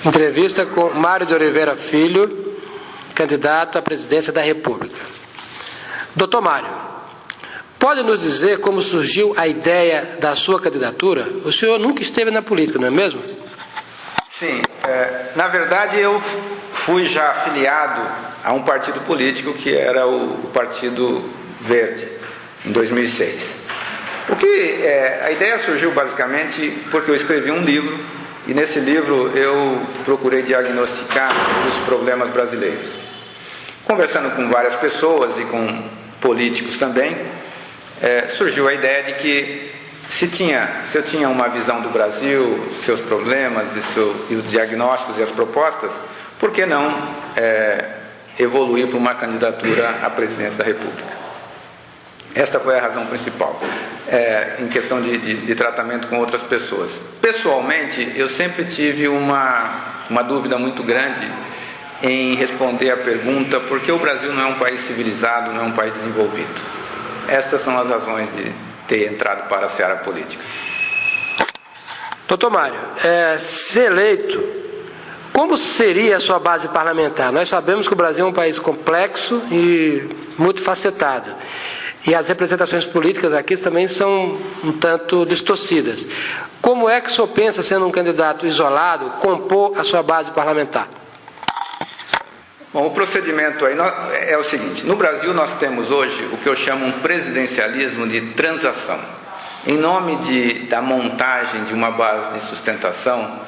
Entrevista com Mário de Oliveira Filho, candidato à presidência da República. Doutor Mário, pode nos dizer como surgiu a ideia da sua candidatura? O senhor nunca esteve na política, não é mesmo? Sim, na verdade eu fui já afiliado a um partido político que era o Partido Verde, em 2006. A ideia surgiu basicamente porque eu escrevi um livro e nesse livro eu procurei diagnosticar os problemas brasileiros. Conversando com várias pessoas e com políticos também, surgiu a ideia de que se eu tinha uma visão do Brasil, seus problemas e os diagnósticos e as propostas, por que não evoluir para uma candidatura à presidência da República? Esta foi a razão principal, em questão de tratamento com outras pessoas. Pessoalmente, eu sempre tive uma dúvida muito grande em responder a pergunta por que o Brasil não é um país civilizado, não é um país desenvolvido. Estas são as razões de ter entrado para a seara política. Doutor Mário, se eleito, como seria a sua base parlamentar? Nós sabemos que o Brasil é um país complexo e multifacetado. E as representações políticas aqui também são um tanto distorcidas. Como é que o senhor pensa, sendo um candidato isolado, compor a sua base parlamentar? Bom, o procedimento aí é o seguinte: no Brasil nós temos hoje o que eu chamo um presidencialismo de transação. Em nome da montagem de uma base de sustentação,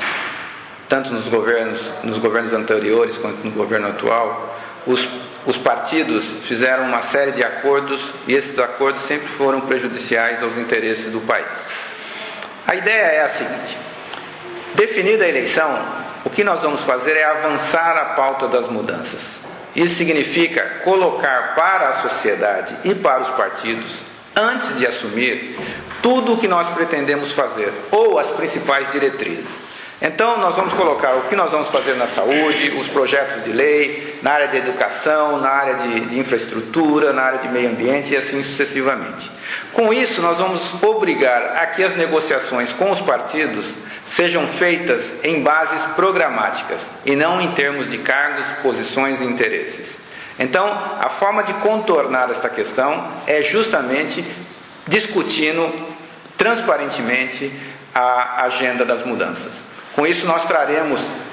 tanto nos governos anteriores quanto no governo atual, os partidos fizeram uma série de acordos e esses acordos sempre foram prejudiciais aos interesses do país. A ideia é a seguinte: definida a eleição, o que nós vamos fazer é avançar a pauta das mudanças. Isso significa colocar para a sociedade e para os partidos, antes de assumir, tudo o que nós pretendemos fazer, ou as principais diretrizes. Então, nós vamos colocar o que nós vamos fazer na saúde, os projetos de lei, na área de educação, na área de infraestrutura, na área de meio ambiente e assim sucessivamente. Com isso, nós vamos obrigar a que as negociações com os partidos sejam feitas em bases programáticas e não em termos de cargos, posições e interesses. Então, a forma de contornar esta questão é justamente discutindo transparentemente a agenda das mudanças. Com isso nós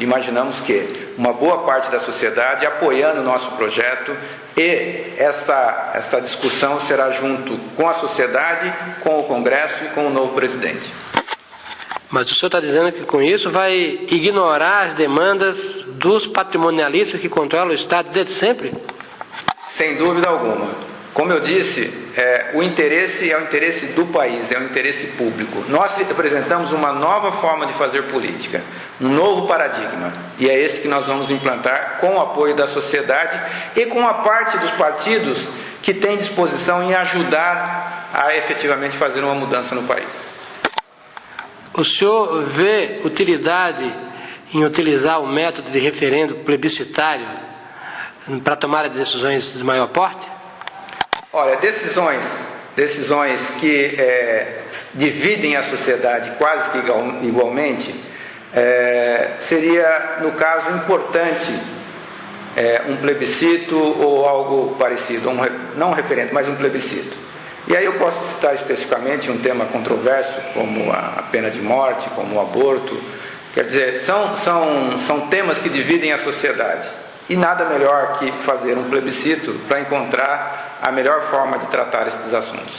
imaginamos que uma boa parte da sociedade apoiando o nosso projeto, e esta discussão será junto com a sociedade, com o Congresso e com o novo presidente. Mas o senhor está dizendo que com isso vai ignorar as demandas dos patrimonialistas que controlam o Estado desde sempre? Sem dúvida alguma. Como eu disse, o interesse é o interesse do país, é o interesse público. Nós representamos uma nova forma de fazer política, um novo paradigma, e é esse que nós vamos implantar com o apoio da sociedade e com a parte dos partidos que tem disposição em ajudar a efetivamente fazer uma mudança no país. O senhor vê utilidade em utilizar o método de referendo plebiscitário para tomar decisões de maior porte? Olha, decisões que dividem a sociedade quase que igualmente, seria, no caso, importante um plebiscito ou algo parecido, não um referendo, mas um plebiscito. E aí eu posso citar especificamente um tema controverso, como a pena de morte, como o aborto. Quer dizer, são temas que dividem a sociedade. E nada melhor que fazer um plebiscito para encontrar a melhor forma de tratar esses assuntos.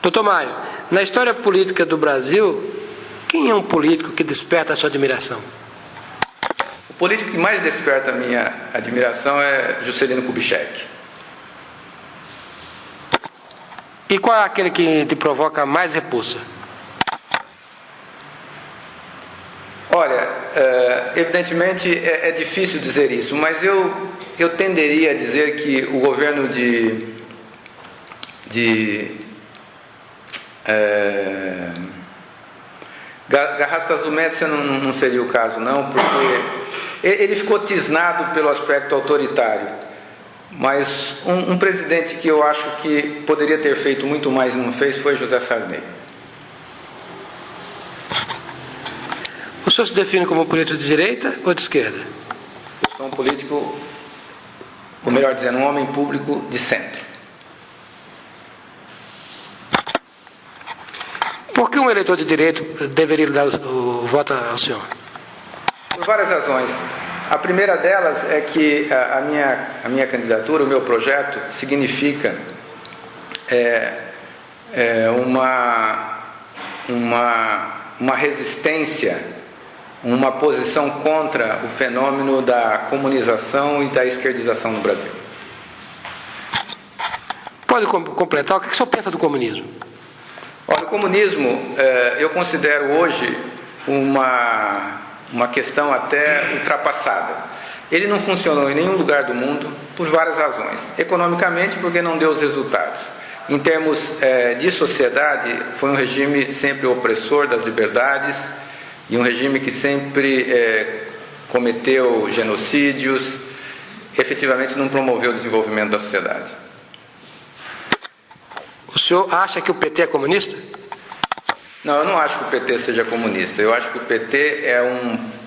Doutor Mário, na história política do Brasil, quem é um político que desperta a sua admiração? O político que mais desperta a minha admiração é Juscelino Kubitschek. E qual é aquele que te provoca mais repulsa? Olha, evidentemente é difícil dizer isso, mas eu tenderia a dizer que o governo Garrastazu Médici não seria o caso, não, porque ele ficou tisnado pelo aspecto autoritário. Mas um presidente que eu acho que poderia ter feito muito mais e não fez foi José Sarney. O senhor se define como político de direita ou de esquerda? Eu sou um político, ou melhor dizendo, um homem público de centro. Por que um eleitor de direito deveria dar o voto ao senhor? Por várias razões. A primeira delas é que a minha candidatura, o meu projeto, significa uma resistência, uma posição contra o fenômeno da comunização e da esquerdização no Brasil. Pode completar? O que o senhor pensa do comunismo? Olha, o comunismo, eu considero hoje uma questão até ultrapassada. Ele não funcionou em nenhum lugar do mundo por várias razões. Economicamente, porque não deu os resultados. Em termos de sociedade, foi um regime sempre opressor das liberdades e um regime que sempre cometeu genocídios, efetivamente não promoveu o desenvolvimento da sociedade. O senhor acha que o PT é comunista? Não, eu não acho que o PT seja comunista. Eu acho que o PT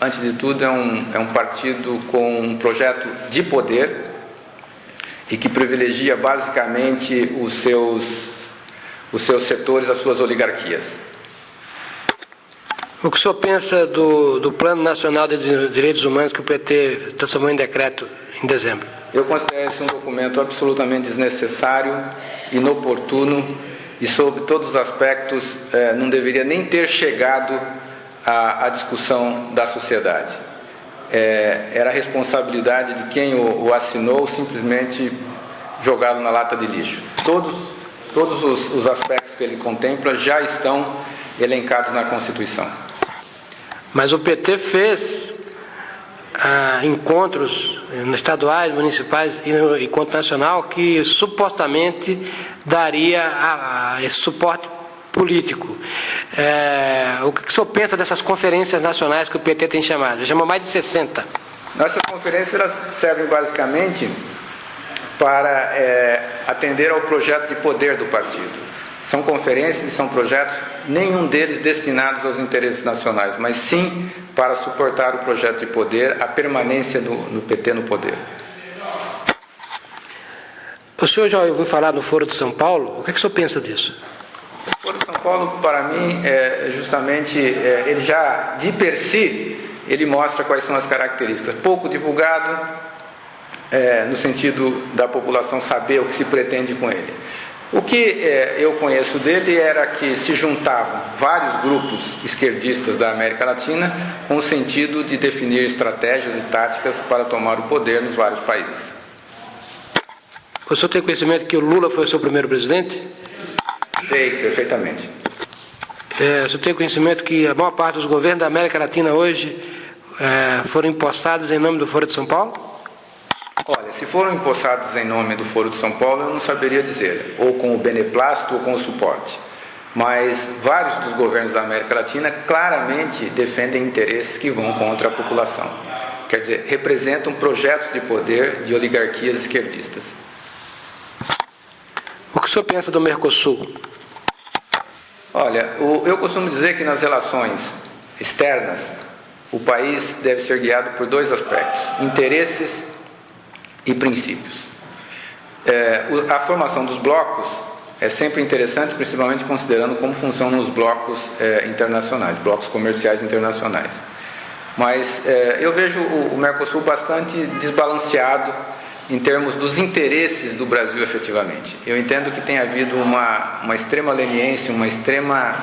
antes de tudo, é um partido com um projeto de poder e que privilegia basicamente os seus setores, as suas oligarquias. O que o senhor pensa do Plano Nacional de Direitos Humanos que o PT transformou em decreto em dezembro? Eu considero esse um documento absolutamente desnecessário, inoportuno e, sob todos os aspectos, não deveria nem ter chegado à discussão da sociedade. Era a responsabilidade de quem o assinou simplesmente jogá-lo na lata de lixo. Todos os aspectos que ele contempla já estão elencados na Constituição. Mas o PT fez encontros estaduais, municipais e no encontro nacional que supostamente daria esse suporte político. O que o senhor pensa dessas conferências nacionais que o PT tem chamado? Já chamou mais de 60. Essas conferências elas servem basicamente para atender ao projeto de poder do partido. São conferências e são projetos, nenhum deles destinados aos interesses nacionais, mas sim para suportar o projeto de poder, a permanência do PT no poder. O senhor já ouviu falar no Foro de São Paulo? O que o senhor pensa disso? O Foro de São Paulo, para mim, justamente, ele já, de per si, ele mostra quais são as características. Pouco divulgado, no sentido da população saber o que se pretende com ele. O que eu conheço dele era que se juntavam vários grupos esquerdistas da América Latina com o sentido de definir estratégias e táticas para tomar o poder nos vários países. O senhor tem conhecimento que o Lula foi o seu primeiro presidente? Sei, perfeitamente. O senhor tem conhecimento que a maior parte dos governos da América Latina hoje foram empossados em nome do Foro de São Paulo? Olha, se foram empossados em nome do Foro de São Paulo, eu não saberia dizer, ou com o beneplácito ou com o suporte. Mas vários dos governos da América Latina claramente defendem interesses que vão contra a população. Quer dizer, representam projetos de poder de oligarquias esquerdistas. O que o senhor pensa do Mercosul? Olha, eu costumo dizer que nas relações externas, o país deve ser guiado por dois aspectos: interesses e princípios. A formação dos blocos é sempre interessante, principalmente considerando como funcionam os blocos internacionais, blocos comerciais internacionais. Mas eu vejo o Mercosul bastante desbalanceado em termos dos interesses do Brasil efetivamente. Eu entendo que tem havido uma extrema leniência, uma extrema